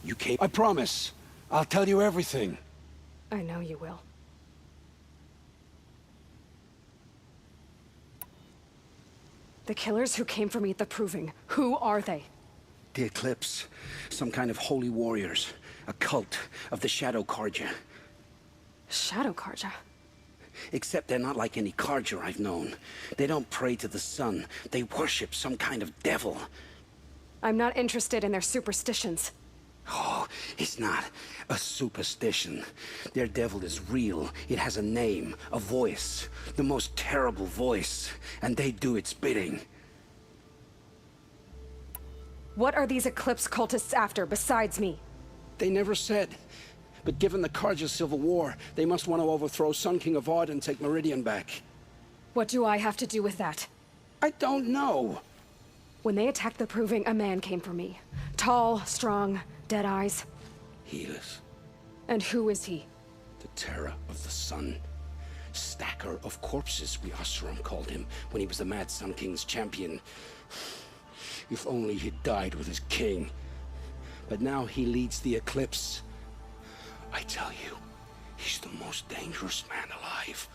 You came... I promise. I'll tell you everything. I know you will. The killers who came for me at the Proving, who are they? The Eclipse. Some kind of holy warriors. A cult of the Shadow Carja. Shadow Carja? Except they're not like any Carja I've known. They don't pray to the sun. They worship some kind of devil. I'm not interested in their superstitions. Oh, it's not a superstition. Their devil is real. It has a name, a voice. The most terrible voice. And they do its bidding. What are these Eclipse cultists after, besides me? They never said. But given the Carja civil war, they must want to overthrow Sun King Avad and take Meridian back. What do I have to do with that? I don't know. When they attacked the Proving, a man came for me. Tall, strong, dead eyes. Helis. And who is he? The terror of the sun. Stacker of corpses, we Oseram called him, when he was the Mad Sun King's champion. If only he'd died with his king. But now he leads the Eclipse. I tell you, he's the most dangerous man alive.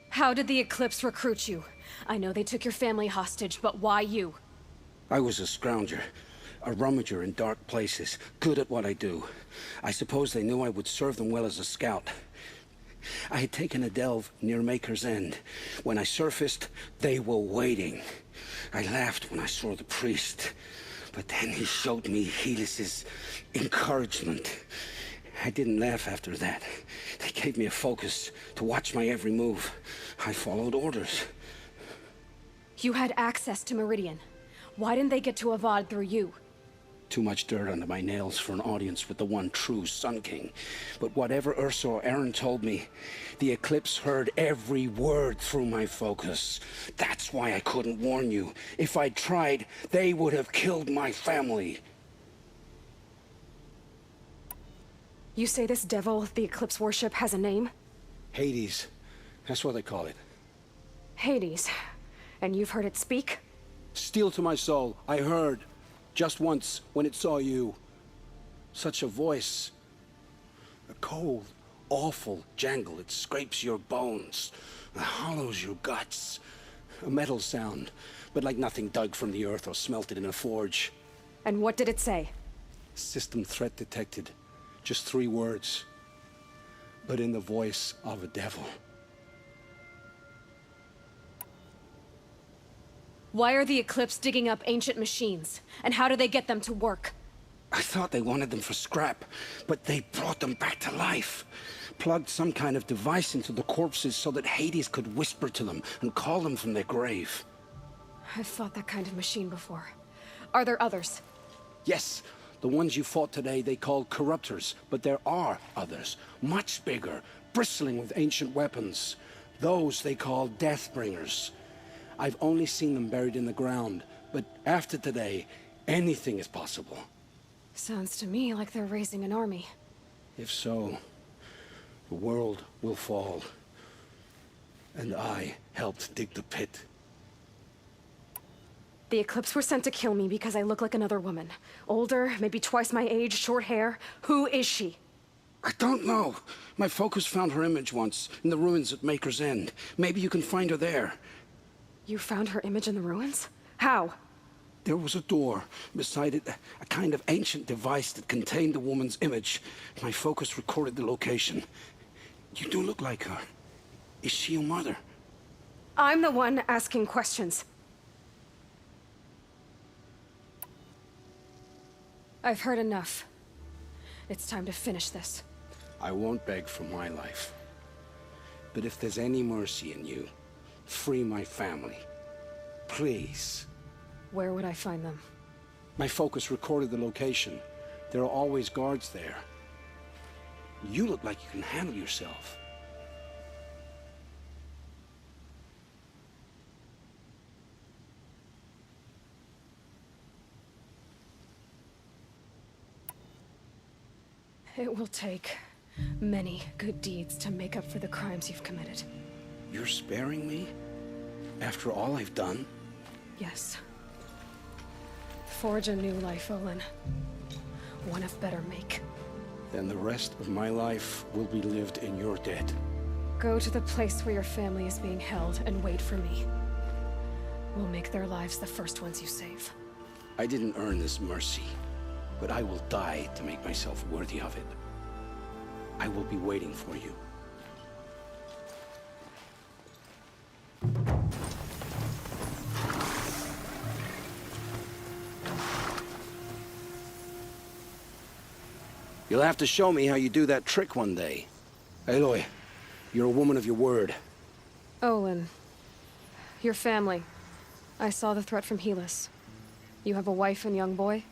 How did the Eclipse recruit you? I know they took your family hostage, but why you? I was a scrounger, a rummager in dark places, good at what I do. I suppose they knew I would serve them well as a scout. I had taken a delve near Maker's End. When I surfaced, they were waiting. I laughed when I saw the priest, but then he showed me Helis's encouragement. I didn't laugh after that. They gave me a focus to watch my every move. I followed orders. You had access to Meridian. Why didn't they get to Avad through you? Too much dirt under my nails for an audience with the one true Sun King. But whatever Ursa or Eren told me, the Eclipse heard every word through my focus. That's why I couldn't warn you. If I'd tried, they would have killed my family. You say this devil the Eclipse worship has a name? Hades. That's what they call it. Hades. And you've heard it speak? Steel to my soul. I heard. Just once, when it saw you. Such a voice. A cold, awful jangle. It scrapes your bones. It hollows your guts. A metal sound, but like nothing dug from the earth or smelted in a forge. And what did it say? System threat detected. Just 3 words. But in the voice of a devil. Why are the Eclipse digging up ancient machines? And how do they get them to work? I thought they wanted them for scrap, but they brought them back to life. Plugged some kind of device into the corpses so that Hades could whisper to them and call them from their grave. I've fought that kind of machine before. Are there others? Yes, the ones you fought today they called corruptors, but there are others, much bigger, bristling with ancient weapons. Those they call Deathbringers. I've only seen them buried in the ground, but after today, anything is possible. Sounds to me like they're raising an army. If so, the world will fall. And I helped dig the pit. The Eclipse were sent to kill me because I look like another woman. Older, maybe twice my age, short hair. Who is she? I don't know. My focus found her image once, in the ruins at Maker's End. Maybe you can find her there. You found her image in the ruins? How? There was a door. Beside it, a kind of ancient device that contained the woman's image. My focus recorded the location. You do look like her. Is she your mother? I'm the one asking questions. I've heard enough. It's time to finish this. I won't beg for my life. But if there's any mercy in you, free my family. Please. Where would I find them? My focus recorded the location. There are always guards there. You look like you can handle yourself. It will take many good deeds to make up for the crimes you've committed. You're sparing me? After all I've done? Yes. Forge a new life, Olin. One of better make. Then the rest of my life will be lived in your debt. Go to the place where your family is being held and wait for me. We'll make their lives the first ones you save. I didn't earn this mercy, but I will die to make myself worthy of it. I will be waiting for you. You'll have to show me how you do that trick one day. Aloy, you're a woman of your word. Olin. Your family. I saw the threat from Helis. You have a wife and young boy?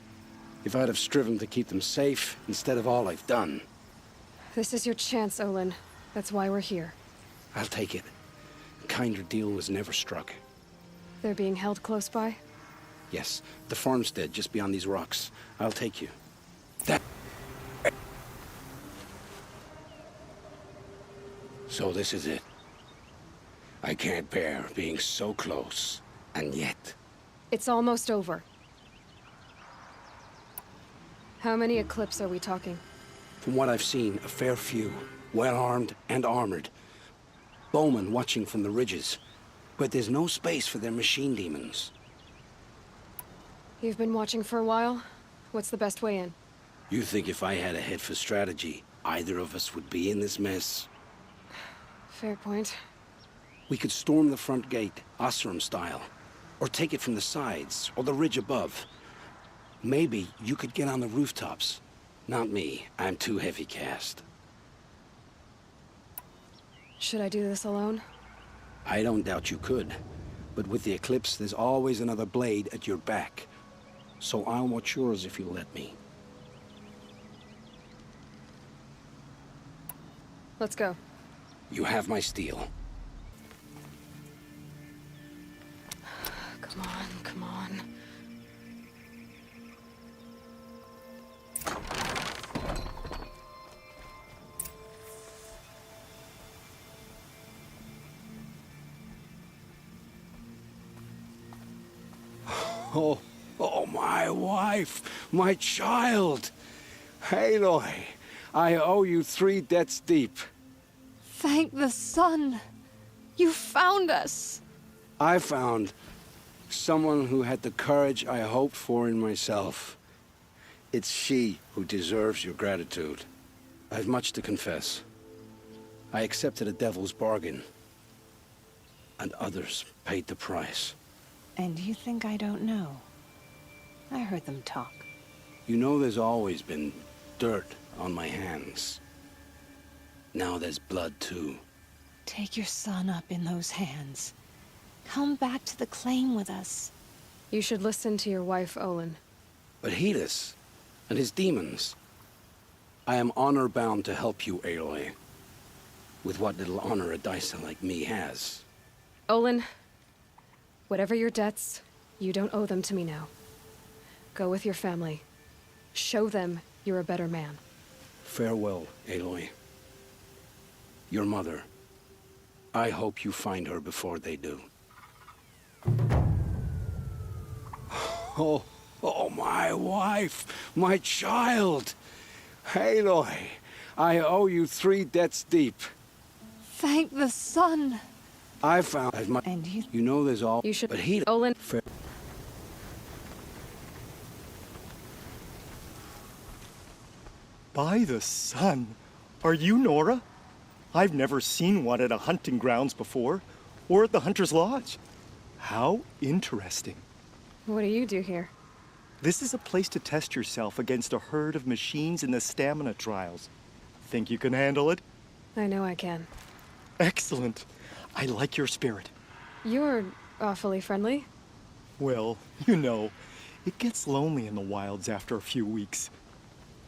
If I'd have striven to keep them safe, instead of all I've done. This is your chance, Olin. That's why we're here. I'll take it. A kinder deal was never struck. They're being held close by? Yes, the farmstead just beyond these rocks. I'll take you. That... So this is it. I can't bear being so close, and yet... It's almost over. How many Eclipse are we talking? From what I've seen, a fair few. Well-armed and armored. Bowmen watching from the ridges. But there's no space for their machine demons. You've been watching for a while? What's the best way in? You think if I had a head for strategy, either of us would be in this mess? Fair point. We could storm the front gate, Osram style. Or take it from the sides, or the ridge above. Maybe you could get on the rooftops. Not me. I'm too heavy cast. Should I do this alone? I don't doubt you could. But with the Eclipse, there's always another blade at your back. So I'll watch yours if you'll let me. Let's go. You have my steel. Come on, come on. Oh, my wife, my child. Aloy, I owe you 3 debts deep. Thank the sun. You found us. I found someone who had the courage I hoped for in myself. It's she who deserves your gratitude. I've much to confess. I accepted a devil's bargain, and others paid the price. And you think I don't know? I heard them talk. You know there's always been dirt on my hands. Now there's blood, too. Take your son up in those hands. Come back to the claim with us. You should listen to your wife, Olin. But Helis and his demons. I am honor-bound to help you, Aloy. With what little honor a Dysa like me has. Olin, whatever your debts, you don't owe them to me now. Go with your family. Show them you're a better man. Farewell, Aloy. Your mother. I hope you find her before they do. Oh, my wife, my child. Aloy, I owe you 3 debts deep. Thank the sun. I found my... And You know there's all... You should... But he... Olin... By the sun! Are you Nora? I've never seen one at a hunting grounds before, or at the Hunter's Lodge. How interesting. What do you do here? This is a place to test yourself against a herd of machines in the stamina trials. Think you can handle it? I know I can. Excellent. I like your spirit. You're awfully friendly. Well, you know, it gets lonely in the wilds after a few weeks.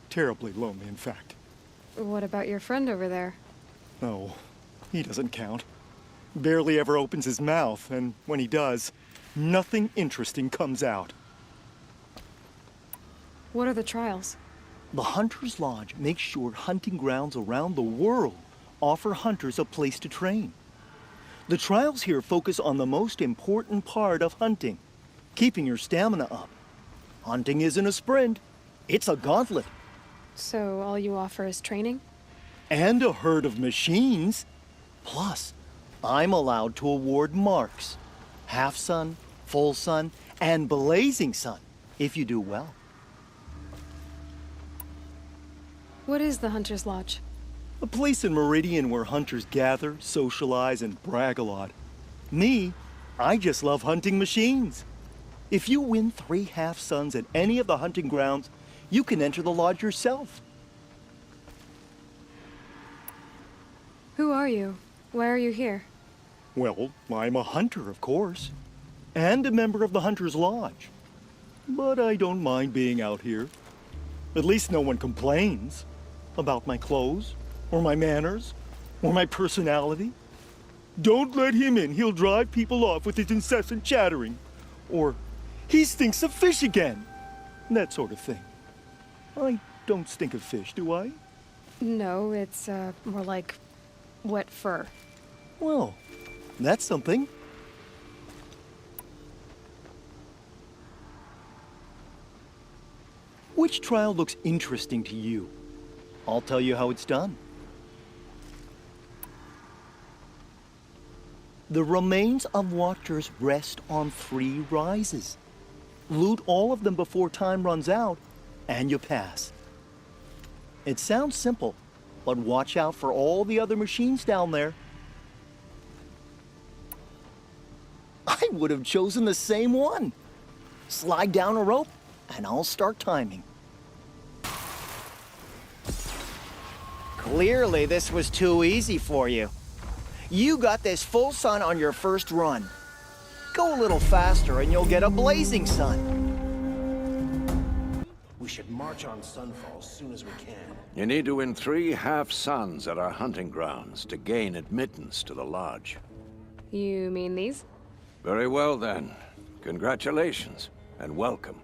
Terribly lonely, in fact. What about your friend over there? Oh, he doesn't count. Barely ever opens his mouth, and when he does, nothing interesting comes out. What are the trials? The Hunter's Lodge makes sure hunting grounds around the world offer hunters a place to train. The trials here focus on the most important part of hunting, keeping your stamina up. Hunting isn't a sprint, it's a gauntlet. So all you offer is training? And a herd of machines. Plus, I'm allowed to award marks. Half sun, full sun, and blazing sun, if you do well. What is the Hunter's Lodge? A place in Meridian where hunters gather, socialize, and brag a lot. Me, I just love hunting machines. If you win 3 half suns at any of the hunting grounds, you can enter the lodge yourself. Who are you? Why are you here? Well, I'm a hunter, of course, and a member of the Hunter's Lodge. But I don't mind being out here. At least no one complains about my clothes, or my manners, or my personality. Don't let him in, he'll drive people off with his incessant chattering. Or, he stinks of fish again. That sort of thing. I don't stink of fish, do I? No, it's, more like wet fur. Well, that's something. Which trial looks interesting to you? I'll tell you how it's done. The remains of Watchers rest on 3 rises. Loot all of them before time runs out, and you pass. It sounds simple, but watch out for all the other machines down there. I would have chosen the same one. Slide down a rope, and I'll start timing. Clearly, this was too easy for you. You got this full sun on your first run. Go a little faster and you'll get a blazing sun. We should march on Sunfall as soon as we can. You need to win 3 half suns at our hunting grounds to gain admittance to the lodge. You mean these? Very well then. Congratulations and welcome.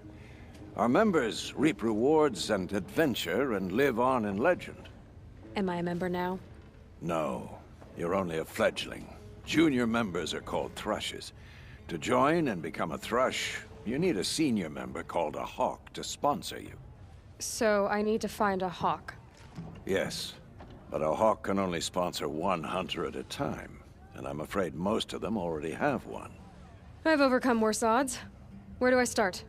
Our members reap rewards and adventure and live on in legend. Am I a member now? No, you're only a fledgling. Junior members are called thrushes. To join and become a thrush, you need a senior member called a hawk to sponsor you. So I need to find a hawk. Yes, but a hawk can only sponsor 1 hunter at a time, and I'm afraid most of them already have one. I've overcome worse odds. Where do I start?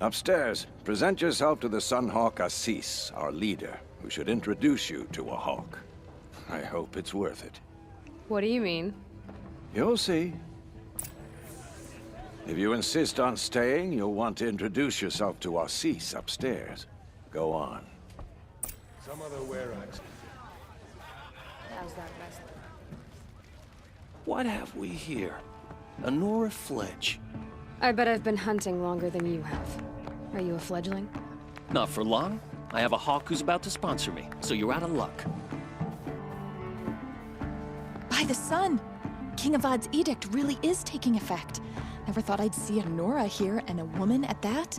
Upstairs, present yourself to the Sunhawk Assis, our leader, who should introduce you to a hawk. I hope it's worth it. What do you mean? You'll see. If you insist on staying, you'll want to introduce yourself to Assis upstairs. Go on. Some other were-eyes. What have we here? Honora Fledge. I bet I've been hunting longer than you have. Are you a fledgling? Not for long. I have a hawk who's about to sponsor me, so you're out of luck. By the sun! King Avad's edict really is taking effect. Never thought I'd see a Nora here, and a woman at that.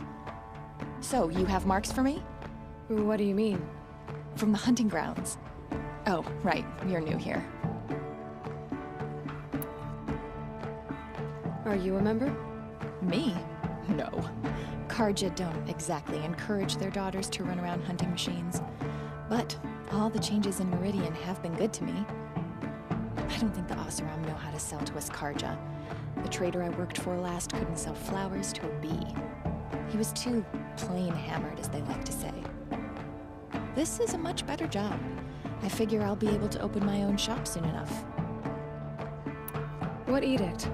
So, you have marks for me? What do you mean? From the hunting grounds. Oh, right, you're new here. Are you a member? Me? No. Carja don't exactly encourage their daughters to run around hunting machines. But all the changes in Meridian have been good to me. I don't think the Oseram know how to sell to us Carja. The trader I worked for last couldn't sell flowers to a bee. He was too plain hammered, as they like to say. This is a much better job. I figure I'll be able to open my own shop soon enough. What edict?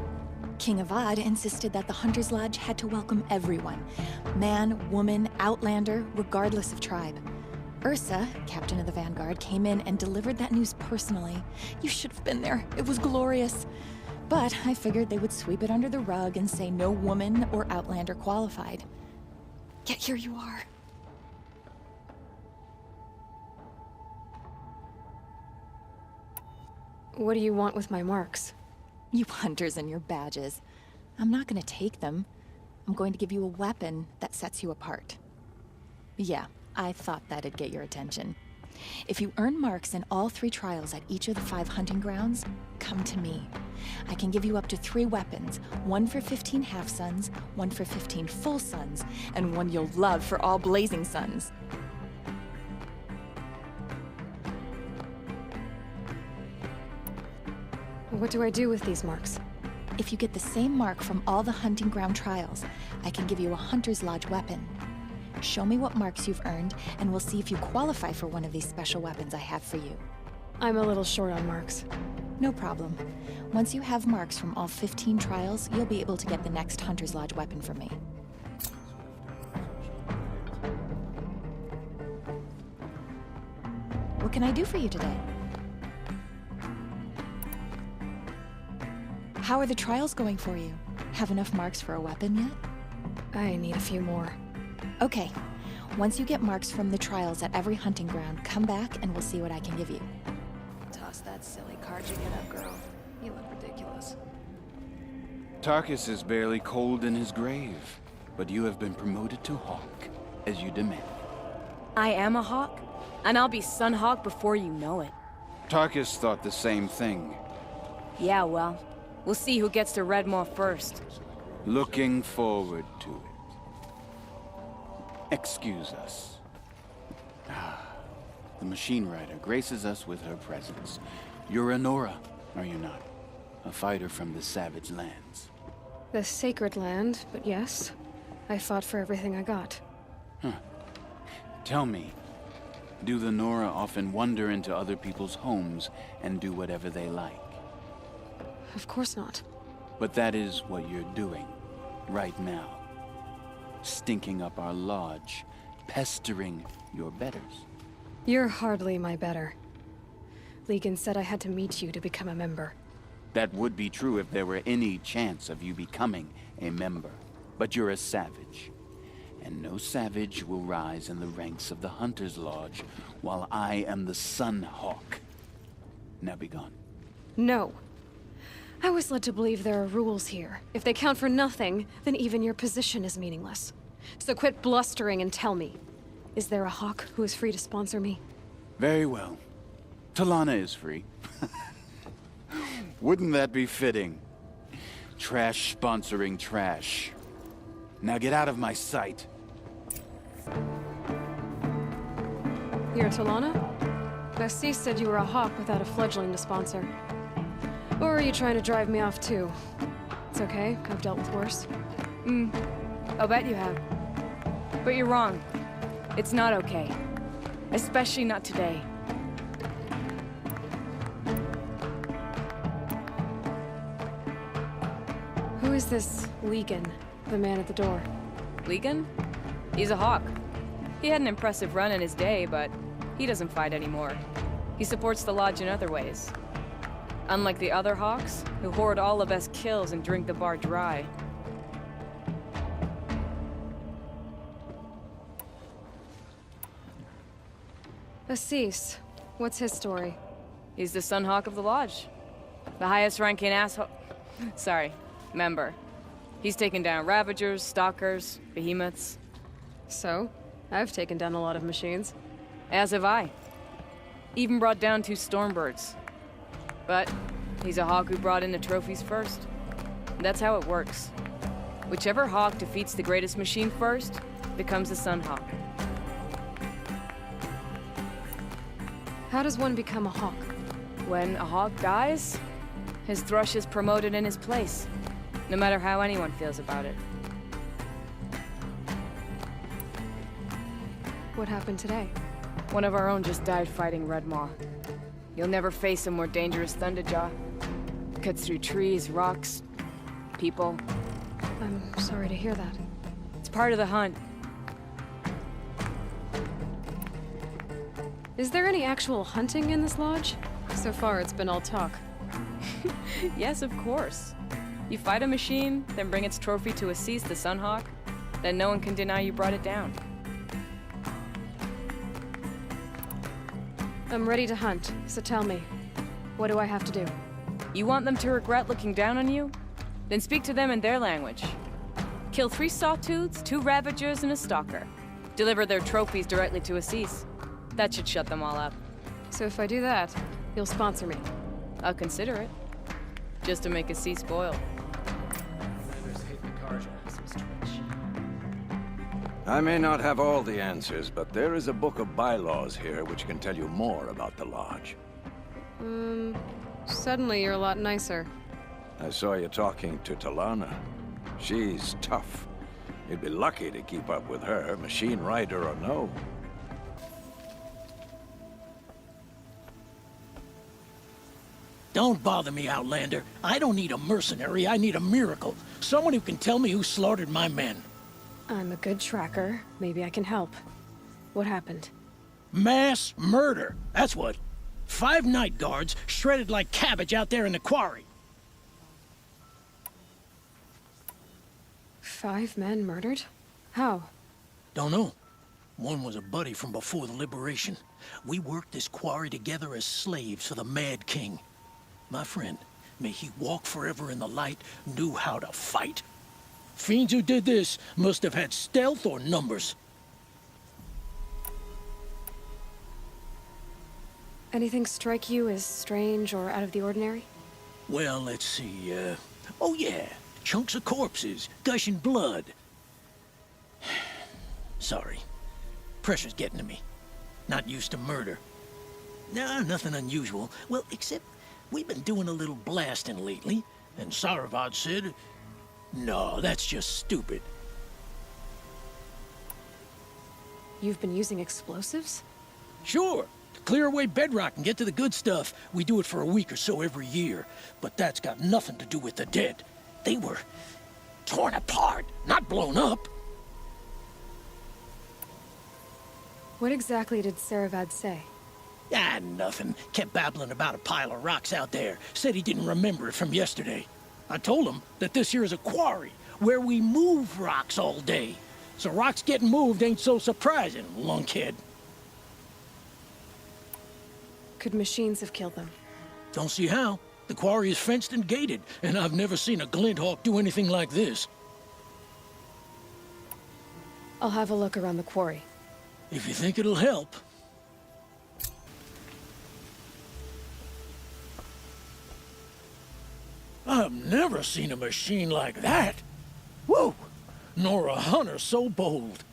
King Avad insisted that the Hunter's Lodge had to welcome everyone. Man, woman, outlander, regardless of tribe. Ursa, captain of the Vanguard, came in and delivered that news personally. You should have been there. It was glorious. But I figured they would sweep it under the rug and say no woman or outlander qualified. Yet here you are. What do you want with my marks? You hunters and your badges. I'm not gonna take them. I'm going to give you a weapon that sets you apart. Yeah, I thought that'd get your attention. If you earn marks in all 3 trials at each of the 5 hunting grounds, come to me. I can give you up to 3 weapons. 1 for 15 half-suns, 1 for 15 full suns, and 1 you'll love for all blazing suns. What do I do with these marks? If you get the same mark from all the hunting ground trials, I can give you a Hunter's Lodge weapon. Show me what marks you've earned, and we'll see if you qualify for one of these special weapons I have for you. I'm a little short on marks. No problem. Once you have marks from all 15 trials, you'll be able to get the next Hunter's Lodge weapon from me. What can I do for you today? How are the trials going for you? Have enough marks for a weapon yet? I need a few more. Okay. Once you get marks from the trials at every hunting ground, come back and we'll see what I can give you. Toss that silly card you get up, girl. You look ridiculous. Tarkus is barely cold in his grave, but you have been promoted to Hawk, as you demand. I am a Hawk, and I'll be Sun Hawk before you know it. Tarkus thought the same thing. Yeah, well, we'll see who gets to Redmaw first. Looking forward to it. Excuse us. The Machine Rider graces us with her presence. You're a Nora, are you not? A fighter from the Savage Lands. The Sacred Land, but yes. I fought for everything I got. Tell me, do the Nora often wander into other people's homes and do whatever they like? Of course not. But that is what you're doing, right now. Stinking up our lodge, pestering your betters. You're hardly my better. Legan said I had to meet you to become a member. That would be true if there were any chance of you becoming a member. But you're a savage. And no savage will rise in the ranks of the Hunter's Lodge while I am the Sun Hawk. Now be gone. No. I was led to believe there are rules here. If they count for nothing, then even your position is meaningless. So quit blustering and tell me. Is there a Hawk who is free to sponsor me? Very well. Talana is free. Wouldn't that be fitting? Trash sponsoring trash. Now get out of my sight. You're Talana? Bessie said you were a Hawk without a fledgling to sponsor. Or are you trying to drive me off too? It's okay, I've dealt with worse. I'll bet you have. But you're wrong. It's not okay. Especially not today. Who is this Legan, the man at the door? Legan? He's a Hawk. He had an impressive run in his day, but he doesn't fight anymore. He supports the Lodge in other ways. Unlike the other Hawks, who hoard all the best kills and drink the bar dry. Assis. What's his story? He's the Sun Hawk of the Lodge. The highest ranking member. He's taken down Ravagers, Stalkers, Behemoths. So? I've taken down a lot of machines. As have I. Even brought down 2 Stormbirds. But he's a Hawk who brought in the trophies first. That's how it works. Whichever Hawk defeats the greatest machine first becomes the Sun Hawk. How does one become a Hawk? When a Hawk dies, his Thrush is promoted in his place, no matter how anyone feels about it. What happened today? One of our own just died fighting Redmaw. You'll never face a more dangerous Thunderjaw. Cuts through trees, rocks, people. I'm sorry to hear that. It's part of the hunt. Is there any actual hunting in this lodge? So far, it's been all talk. Yes, of course. You fight a machine, then bring its trophy to Assis the Sunhawk, then no one can deny you brought it down. I'm ready to hunt, so tell me, what do I have to do? You want them to regret looking down on you? Then speak to them in their language. Kill 3 Sawtooths, 2 Ravagers, and a Stalker. Deliver their trophies directly to Assis. That should shut them all up. So if I do that, you'll sponsor me? I'll consider it. just to make us see spoil. I may not have all the answers, but there is a book of bylaws here which can tell you more about the Lodge. Suddenly you're a lot nicer. I saw you talking to Talana. She's tough. You'd be lucky to keep up with her, machine rider or no. Don't bother me, Outlander. I don't need a mercenary, I need a miracle. Someone who can tell me who slaughtered my men. I'm a good tracker. Maybe I can help. What happened? Mass murder, that's what. 5 night guards shredded like cabbage out there in the quarry. 5 men murdered? How? Don't know. One was a buddy from before the liberation. We worked this quarry together as slaves for the Mad King. My friend, may he walk forever in the light, knew how to fight. Fiends who did this must have had stealth or numbers. Anything strike you as strange or out of the ordinary? Well, let's see, oh yeah, chunks of corpses, gushing blood. Sorry. Pressure's getting to me. Not used to murder. Nah, nothing unusual. Well, except we've been doing a little blasting lately, and Saravad said, no, that's just stupid. You've been using explosives? Sure. To clear away bedrock and get to the good stuff, we do it for a week or so every year. But that's got nothing to do with the dead. They were torn apart, not blown up. What exactly did Saravad say? Ah, nothing. Kept babbling about a pile of rocks out there. Said he didn't remember it from yesterday. I told him that this here is a quarry, where we move rocks all day. So rocks getting moved ain't so surprising, lunkhead. Could machines have killed them? Don't see how. The quarry is fenced and gated, and I've never seen a Glinthawk do anything like this. I'll have a look around the quarry. If you think it'll help. I've never seen a machine like that. Whoa! Nor a hunter so bold.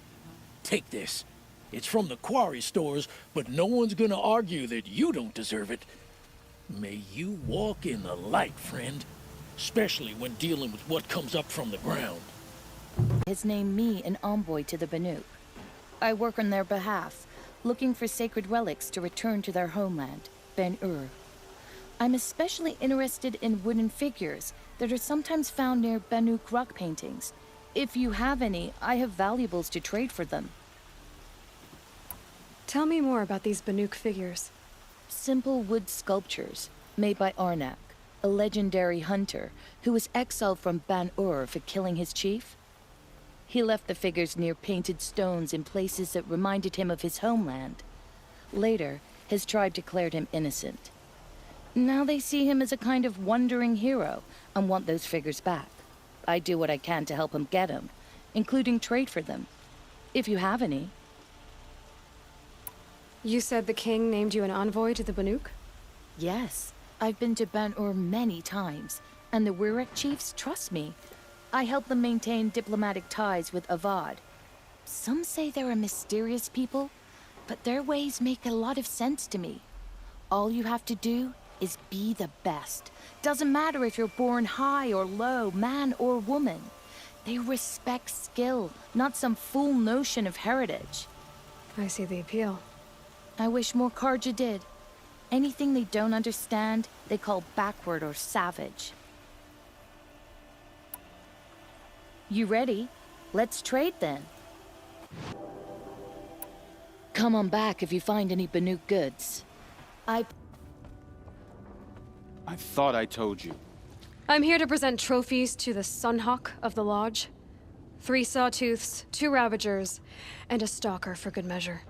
Take this. It's from the quarry stores, but no one's gonna argue that you don't deserve it. May you walk in the light, friend. Especially when dealing with what comes up from the ground. Has named me an envoy to the Banuk. I work on their behalf, looking for sacred relics to return to their homeland, Ben-Ur. I'm especially interested in wooden figures that are sometimes found near Banuk rock paintings. If you have any, I have valuables to trade for them. Tell me more about these Banuk figures. Simple wood sculptures made by Arnak, a legendary hunter who was exiled from Ban-Ur for killing his chief. He left the figures near painted stones in places that reminded him of his homeland. Later, his tribe declared him innocent. Now they see him as a kind of wandering hero and want those figures back. I do what I can to help him get them, including trade for them, if you have any. You said the king named you an envoy to the Banuk? Yes, I've been to Ban-Ur many times, and the Wirek chiefs trust me. I help them maintain diplomatic ties with Avad. Some say they're a mysterious people, but their ways make a lot of sense to me. All you have to do is be the best. Doesn't matter if you're born high or low, man or woman. They respect skill, not some fool notion of heritage. I see the appeal. I wish more Carja did. Anything they don't understand, they call backward or savage. You ready? Let's trade then. Come on back if you find any Banuk goods. I thought I told you. I'm here to present trophies to the Sunhawk of the Lodge. 3 Sawtooths, 2 Ravagers, and a Stalker for good measure.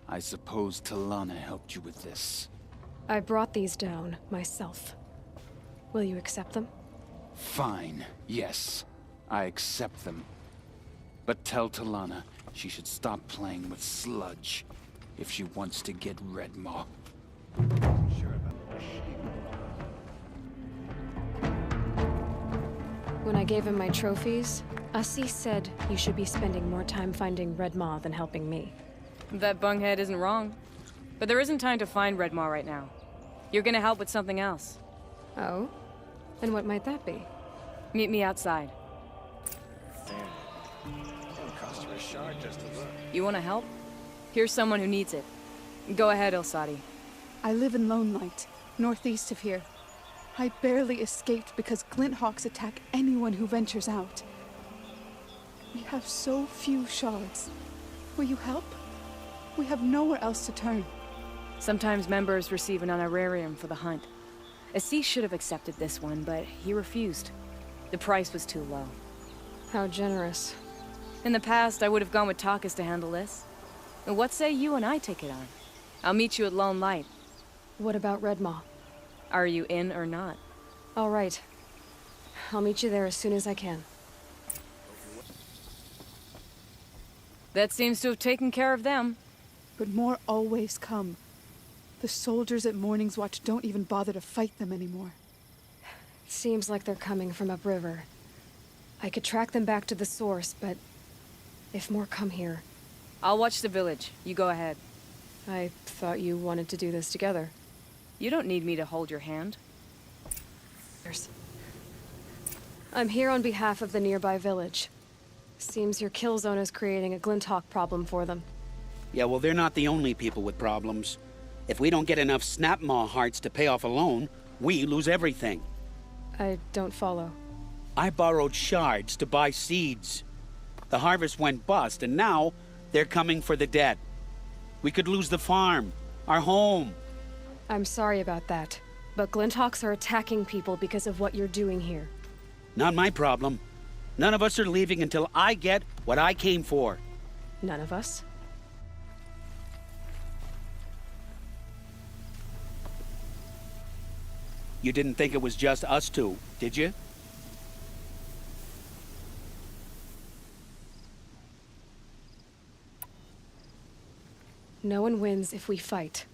I suppose Talana helped you with this. I brought these down myself. Will you accept them? Fine, yes. I accept them. But tell Talana she should stop playing with sludge if she wants to get Redmaw. Sure about the machine. When I gave him my trophies, Assis said you should be spending more time finding Red Maw than helping me. That bunghead isn't wrong. But there isn't time to find Red Maw right now. You're gonna help with something else. Oh? And what might that be? Meet me outside. You wanna help? Here's someone who needs it. Go ahead, Elsadi. I live in Lone Light, northeast of here. I barely escaped because Glint Hawks attack anyone who ventures out. We have so few shards. Will you help? We have nowhere else to turn. Sometimes members receive an honorarium for the hunt. Assis should have accepted this one, but he refused. The price was too low. How generous. In the past, I would have gone with Takas to handle this. And what say you and I take it on? I'll meet you at Lone Light. What about Red Maw? Are you in or not? All right. I'll meet you there as soon as I can. That seems to have taken care of them. But more always come. The soldiers at Morning's Watch don't even bother to fight them anymore. Seems like they're coming from upriver. I could track them back to the source, but if more come here... I'll watch the village. You go ahead. I thought you wanted to do this together. You don't need me to hold your hand. I'm here on behalf of the nearby village. Seems your kill zone is creating a Glinthawk problem for them. Yeah, well, they're not the only people with problems. If we don't get enough Snapmaw hearts to pay off a loan, we lose everything. I don't follow. I borrowed shards to buy seeds. The harvest went bust, and now they're coming for the debt. We could lose the farm, our home. I'm sorry about that, but Glinthawks are attacking people because of what you're doing here. Not my problem. None of us are leaving until I get what I came for. None of us? You didn't think it was just us two, did you? No one wins if we fight.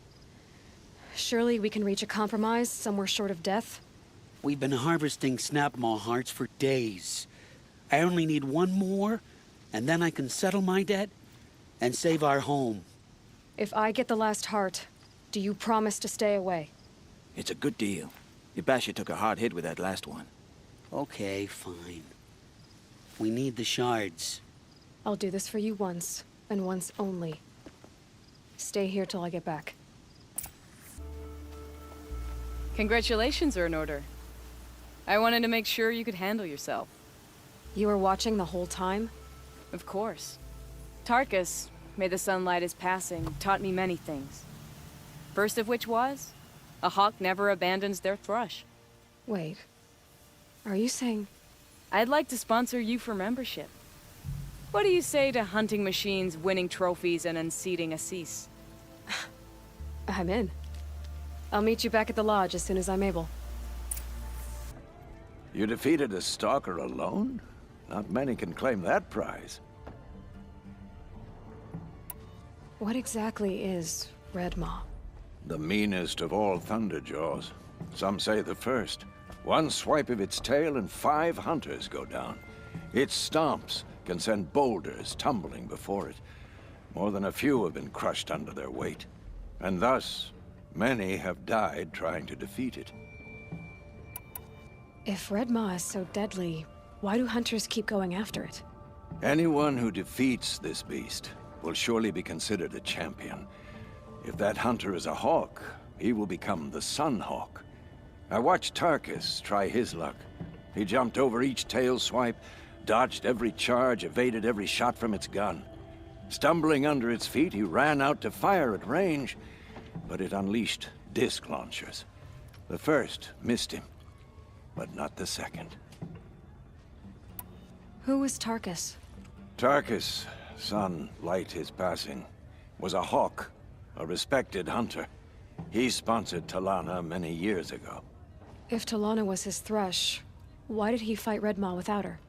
Surely we can reach a compromise somewhere short of death? We've been harvesting Snapmaw hearts for days. I only need one more, and then I can settle my debt and save our home. If I get the last heart, do you promise to stay away? It's a good deal. Yabasha took a hard hit with that last one. Okay, fine. We need the shards. I'll do this for you once, and once only. Stay here till I get back. Congratulations are in order. I wanted to make sure you could handle yourself. You were watching the whole time? Of course. Tarkus, may the sunlight is passing, taught me many things. First of which was, a hawk never abandons their thrush. Wait. Are you saying... I'd like to sponsor you for membership. What do you say to hunting machines, winning trophies, and unseating Assis? I'm in. I'll meet you back at the lodge as soon as I'm able. You defeated a stalker alone? Not many can claim that prize. What exactly is Red Maw? The meanest of all Thunderjaws. Some say the first. One swipe of its tail and 5 hunters go down. Its stomps can send boulders tumbling before it. More than a few have been crushed under their weight. And thus, many have died trying to defeat it. If Red Maw is so deadly, why do hunters keep going after it? Anyone who defeats this beast will surely be considered a champion. If that hunter is a hawk, he will become the Sun Hawk. I watched Tarkus try his luck. He jumped over each tail swipe, dodged every charge, evaded every shot from its gun. Stumbling under its feet, he ran out to fire at range, but it unleashed disc launchers. The first missed him, but not the second. Who was Tarkus? Tarkus, son light his passing, was a hawk, a respected hunter. He sponsored Talana many years ago. If Talana was his thrush, why did he fight Red Maw without her?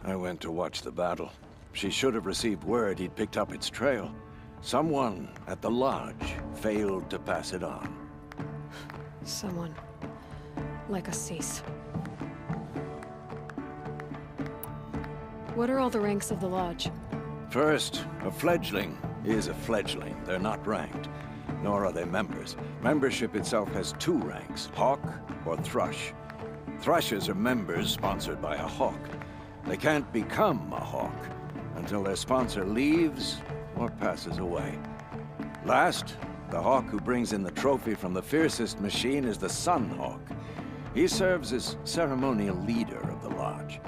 I went to watch the battle. She should have received word he'd picked up its trail. Someone at the lodge failed to pass it on. Someone like Assis. What are all the ranks of the Lodge? First, a fledgling is a fledgling. They're not ranked, nor are they members. Membership itself has 2 ranks, Hawk or Thrush. Thrushes are members sponsored by a Hawk. They can't become a Hawk until their sponsor leaves or passes away. Last, the Hawk who brings in the trophy from the fiercest machine is the Sun Hawk. He serves as ceremonial leader of the Lodge.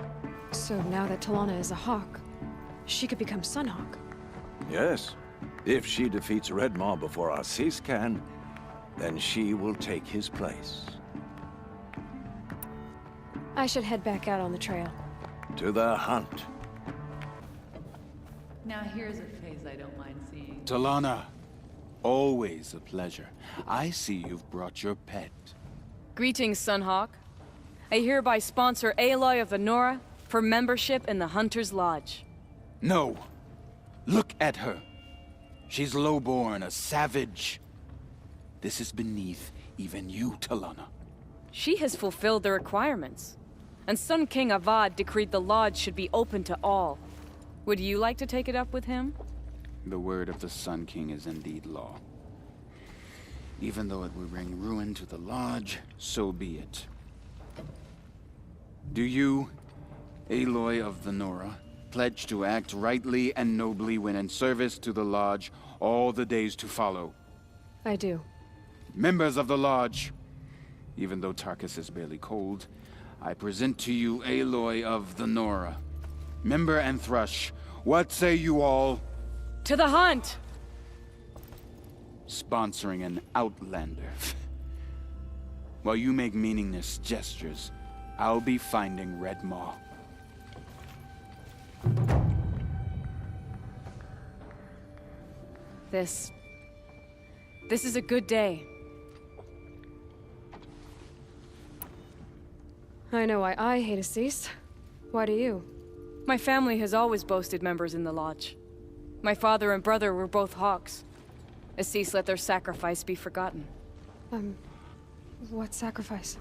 So now that Talana is a Hawk, she could become Sunhawk. Yes. If she defeats Red Maw before Assis can, then she will take his place. I should head back out on the trail. To the hunt. Now here's a face I don't mind seeing. Talana, always a pleasure. I see you've brought your pet. Greetings, Sunhawk. I hereby sponsor Aloy of the Nora for membership in the Hunter's Lodge. No. Look at her. She's lowborn, a savage. This is beneath even you, Talana. She has fulfilled the requirements. And Sun King Avad decreed the Lodge should be open to all. Would you like to take it up with him? The word of the Sun King is indeed law. Even though it would bring ruin to the Lodge, so be it. Do you, Aloy of the Nora, pledge to act rightly and nobly when in service to the Lodge all the days to follow? I do. Members of the Lodge, even though Tarkus is barely cold, I present to you Aloy of the Nora. Member and Thrush, what say you all? To the hunt! Sponsoring an outlander. While you make meaningless gestures, I'll be finding Red Maw. This is a good day. I know why I hate Assis. Why do you? My family has always boasted members in the Lodge. My father and brother were both Hawks. Assis let their sacrifice be forgotten. What sacrifice?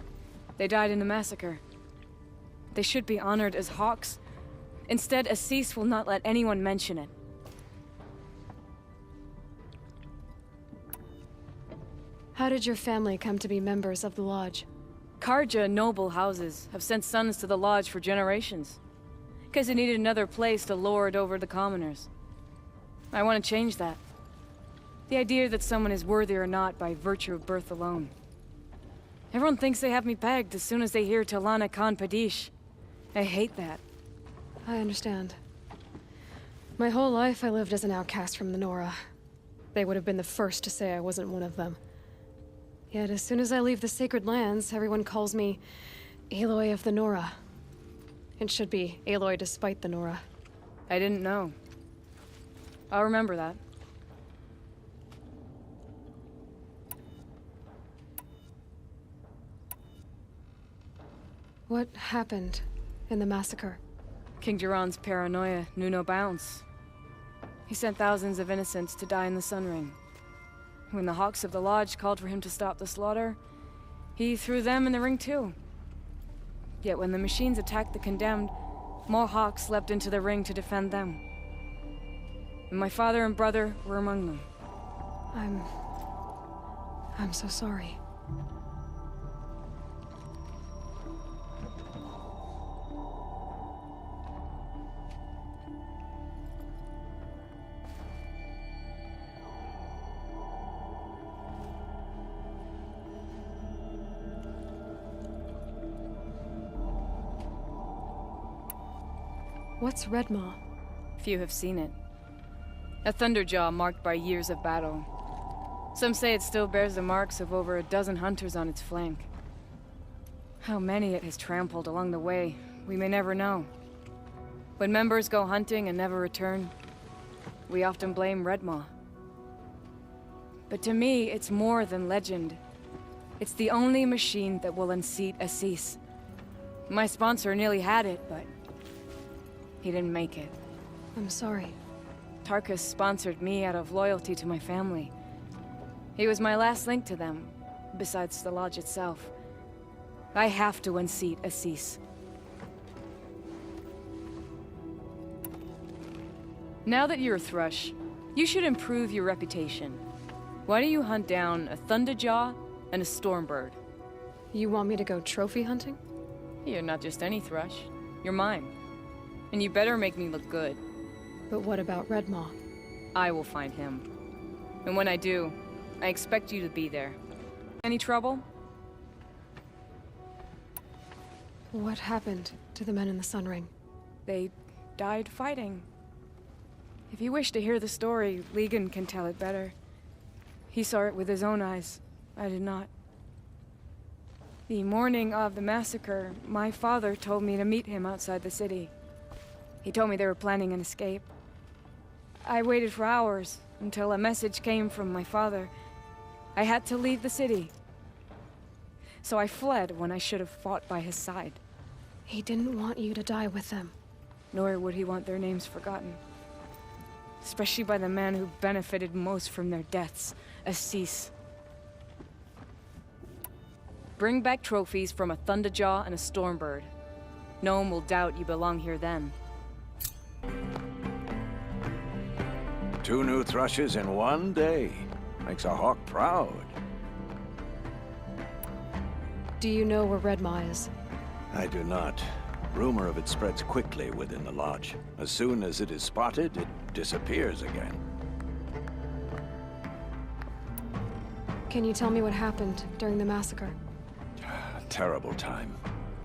They died in the massacre. They should be honored as Hawks. Instead, Assis will not let anyone mention it. How did your family come to be members of the Lodge? Carja noble houses have sent sons to the Lodge for generations. Because they needed another place to lord over the commoners. I want to change that. The idea that someone is worthy or not by virtue of birth alone. Everyone thinks they have me pegged as soon as they hear Talana Khan Padish. I hate that. I understand. My whole life I lived as an outcast from the Nora. They would have been the first to say I wasn't one of them. Yet as soon as I leave the Sacred Lands, everyone calls me Aloy of the Nora. It should be Aloy despite the Nora. I didn't know. I'll remember that. What happened in the massacre? King Jiran's paranoia knew no bounds. He sent thousands of innocents to die in the Sun Ring. When the Hawks of the Lodge called for him to stop the slaughter, he threw them in the ring too. Yet when the machines attacked the condemned, more Hawks leapt into the ring to defend them. And my father and brother were among them. I'm so sorry. What's Red Maw? Few have seen it. A thunderjaw marked by years of battle. Some say it still bears the marks of over a dozen hunters on its flank. How many it has trampled along the way, we may never know. When members go hunting and never return, we often blame Red Maw. But to me, it's more than legend. It's the only machine that will unseat Assis. My sponsor nearly had it, but he didn't make it. I'm sorry. Tarkus sponsored me out of loyalty to my family. He was my last link to them, besides the Lodge itself. I have to unseat Assis. Now that you're a Thrush, you should improve your reputation. Why don't you hunt down a Thunderjaw and a Stormbird? You want me to go trophy hunting? You're not just any Thrush. You're mine. And you better make me look good. But what about Redmaw? I will find him. And when I do, I expect you to be there. Any trouble? What happened to the men in the Sun Ring? They died fighting. If you wish to hear the story, Legan can tell it better. He saw it with his own eyes. I did not. The morning of the massacre, my father told me to meet him outside the city. He told me they were planning an escape. I waited for hours until a message came from my father. I had to leave the city. So I fled when I should have fought by his side. He didn't want you to die with them. Nor would he want their names forgotten. Especially by the man who benefited most from their deaths, Assis. Bring back trophies from a Thunderjaw and a Stormbird. No one will doubt you belong here then. 2 new Thrushes in one day. Makes a hawk proud. Do you know where Redmaw is? I do not. Rumor of it spreads quickly within the Lodge. As soon as it is spotted, it disappears again. Can you tell me what happened during the massacre? A terrible time.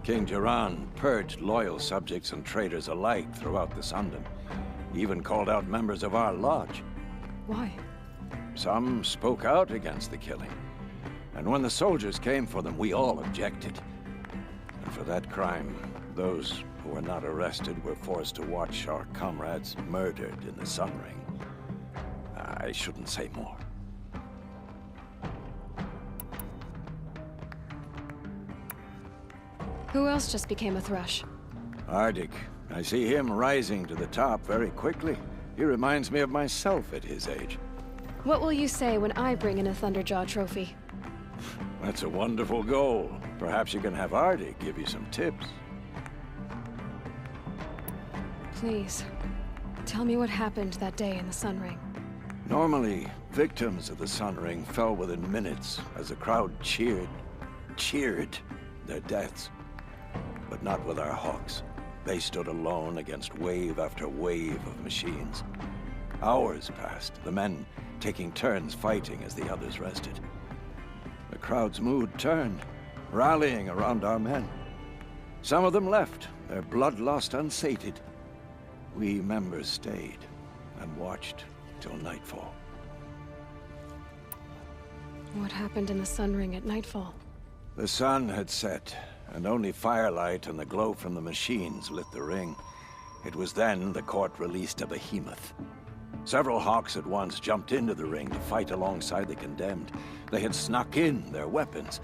King Jiran purged loyal subjects and traitors alike throughout the Sundom. He even called out members of our lodge. Why? Some spoke out against the killing. And when the soldiers came for them, we all objected. And for that crime, those who were not arrested were forced to watch our comrades murdered in the Sun Ring. I shouldn't say more. Who else just became a Thrush? Ardik. I see him rising to the top very quickly. He reminds me of myself at his age. What will you say when I bring in a Thunderjaw trophy? That's a wonderful goal. Perhaps you can have Ardik give you some tips. Please, tell me what happened that day in the Sun Ring. Normally, victims of the Sun Ring fell within minutes as the crowd cheered their deaths. But not with our hawks. They stood alone against wave after wave of machines. Hours passed, the men taking turns fighting as the others rested. The crowd's mood turned, rallying around our men. Some of them left, their bloodlust unsated. We members stayed and watched till nightfall. What happened in the Sun Ring at nightfall? The sun had set, and only firelight and the glow from the machines lit the ring. It was then the court released a behemoth. Several hawks at once jumped into the ring to fight alongside the condemned. They had snuck in their weapons.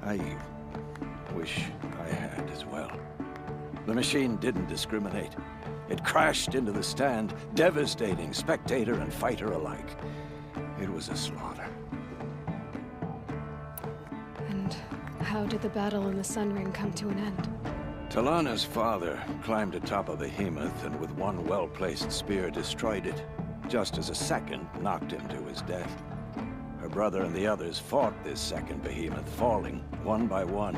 I wish I had as well. The machine didn't discriminate. It crashed into the stand, devastating spectator and fighter alike. It was a slaughter. And how did the battle in the Sun Ring come to an end? Talana's father climbed atop a behemoth and with one well-placed spear destroyed it, just as a second knocked him to his death. Her brother and the others fought this second behemoth, falling one by one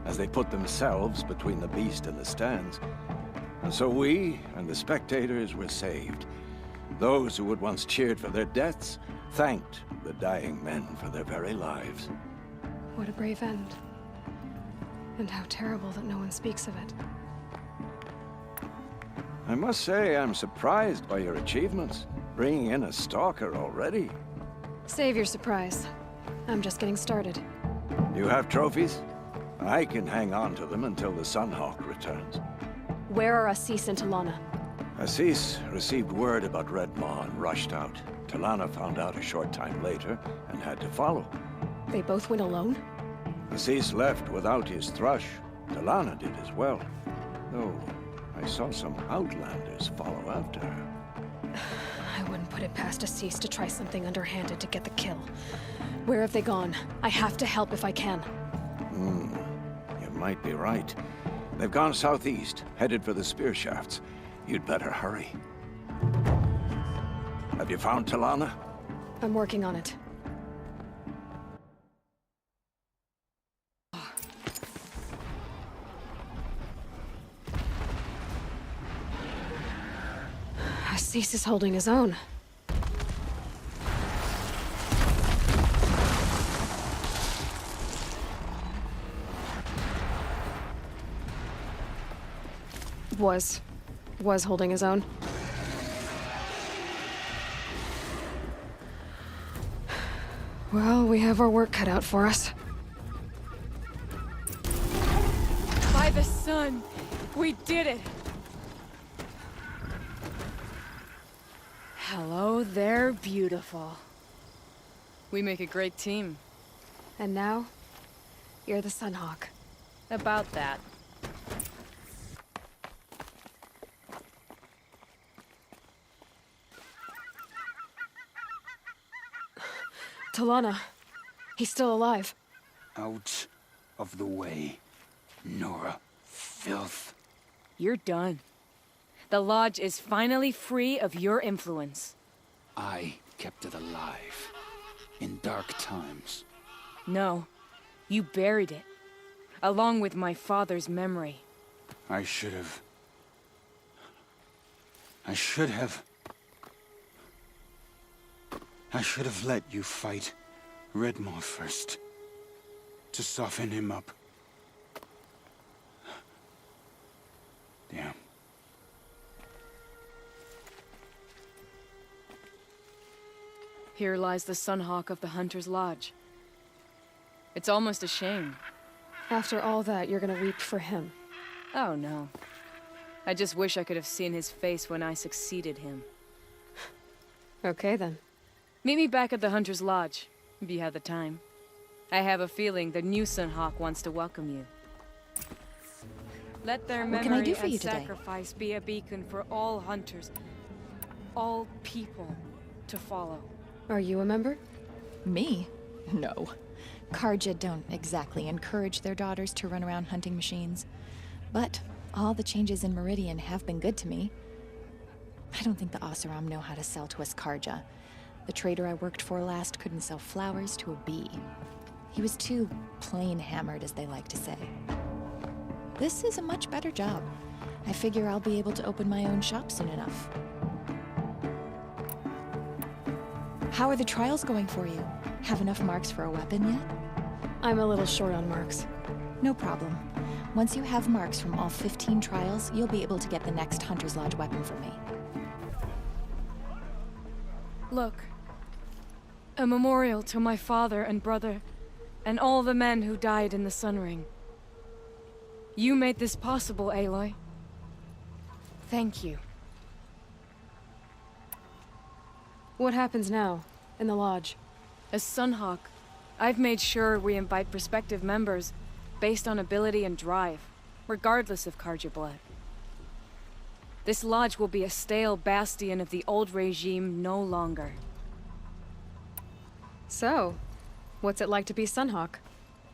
as they put themselves between the beast and the stands. And so we and the spectators were saved. Those who had once cheered for their deaths thanked the dying men for their very lives. What a brave end. And how terrible that no one speaks of it. I must say I'm surprised by your achievements. Bringing in a stalker already. Save your surprise. I'm just getting started. You have trophies? I can hang on to them until the Sunhawk returns. Where are Assis and Talana? Assis received word about Redmaw and rushed out. Talana found out a short time later and had to follow. They both went alone? Assis left without his Thrush. Talana did as well. Though I saw some Outlanders follow after her. I wouldn't put it past Assis to try something underhanded to get the kill. Where have they gone? I have to help if I can. You might be right. They've gone southeast, headed for the spear shafts. You'd better hurry. Have you found Talana? I'm working on it. Assis is holding his own. Was holding his own. Well, we have our work cut out for us. By the sun! We did it! Hello there, beautiful. We make a great team. And now, you're the Sunhawk. About that. Talana. He's still alive. Out of the way, Nora. Filth. You're done. The Lodge is finally free of your influence. I kept it alive. In dark times. No. You buried it. Along with my father's memory. I should have let you fight Redmaw first. To soften him up. Damn. Here lies the Sunhawk of the Hunter's Lodge. It's almost a shame. After all that, you're gonna weep for him. Oh, no. I just wish I could have seen his face when I succeeded him. Okay, then. Meet me back at the Hunter's Lodge, if you have the time. I have a feeling the new Sunhawk wants to welcome you. Let their What can I memory do for and you today? sacrifice be a beacon for all hunters, all people, to follow. Are you a member? Me? No. Carja don't exactly encourage their daughters to run around hunting machines. But all the changes in Meridian have been good to me. I don't think the Oseram know how to sell to us Carja. The trader I worked for last couldn't sell flowers to a bee. He was too plain hammered, as they like to say. This is a much better job. I figure I'll be able to open my own shop soon enough. How are the trials going for you? Have enough marks for a weapon yet? I'm a little short on marks. No problem. Once you have marks from all 15 trials, you'll be able to get the next Hunter's Lodge weapon from me. Look. A memorial to my father and brother, and all the men who died in the Sun Ring. You made this possible, Aloy. Thank you. What happens now, in the Lodge? As Sunhawk, I've made sure we invite prospective members based on ability and drive, regardless of Carja blood. This Lodge will be a stale bastion of the old regime no longer. So, what's it like to be Sunhawk?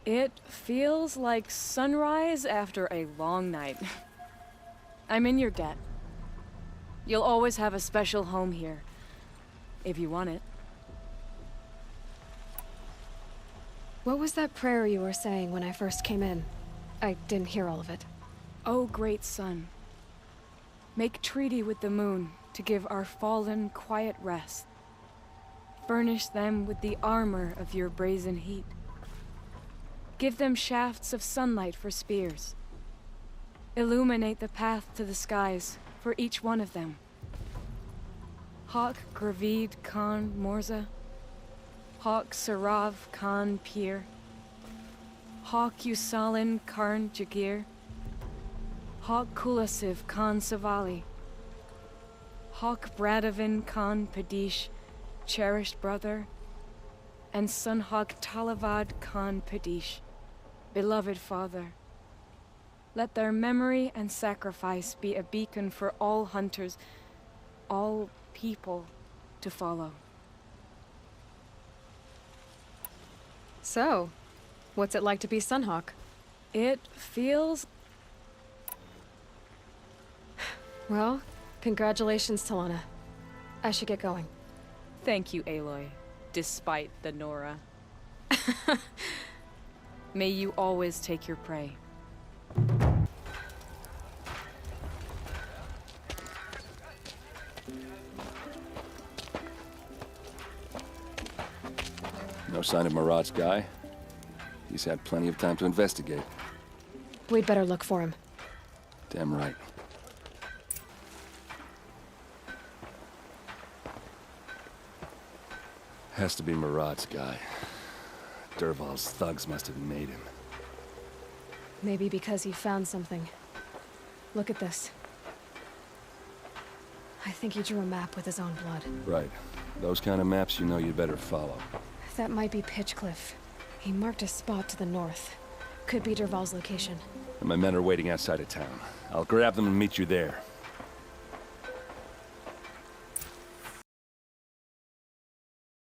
It feels like sunrise after a long night. I'm in your debt. You'll always have a special home here, if you want it. What was that prayer you were saying when I first came in? I didn't hear all of it. O great sun, make treaty with the moon to give our fallen quiet rest. Furnish them with the armor of your brazen heat. Give them shafts of sunlight for spears. Illuminate the path to the skies for each one of them. Hawk Gravid Khan Morza, Hawk Sarav Khan Pir, Hawk Usalin Karn Jagir, Hawk Kulasiv Khan Savali, Hawk Bradavin Khan Padish, cherished brother, and Sunhawk Talavad Khan Padish, beloved father. Let their memory and sacrifice be a beacon for all hunters, all people to follow. So, what's it like to be Sunhawk? It feels... Well, congratulations, Talana. I should get going. Thank you, Aloy. Despite the Nora. May you always take your prey. No sign of Marat's guy. He's had plenty of time to investigate. We'd better look for him. Damn right. Has to be Marat's guy. Dervahl's thugs must have made him. Maybe because he found something. Look at this. I think he drew a map with his own blood. Right. Those kind of maps you know you'd better follow. That might be Pitchcliff. He marked a spot to the north. Could be Dervahl's location. And my men are waiting outside of town. I'll grab them and meet you there.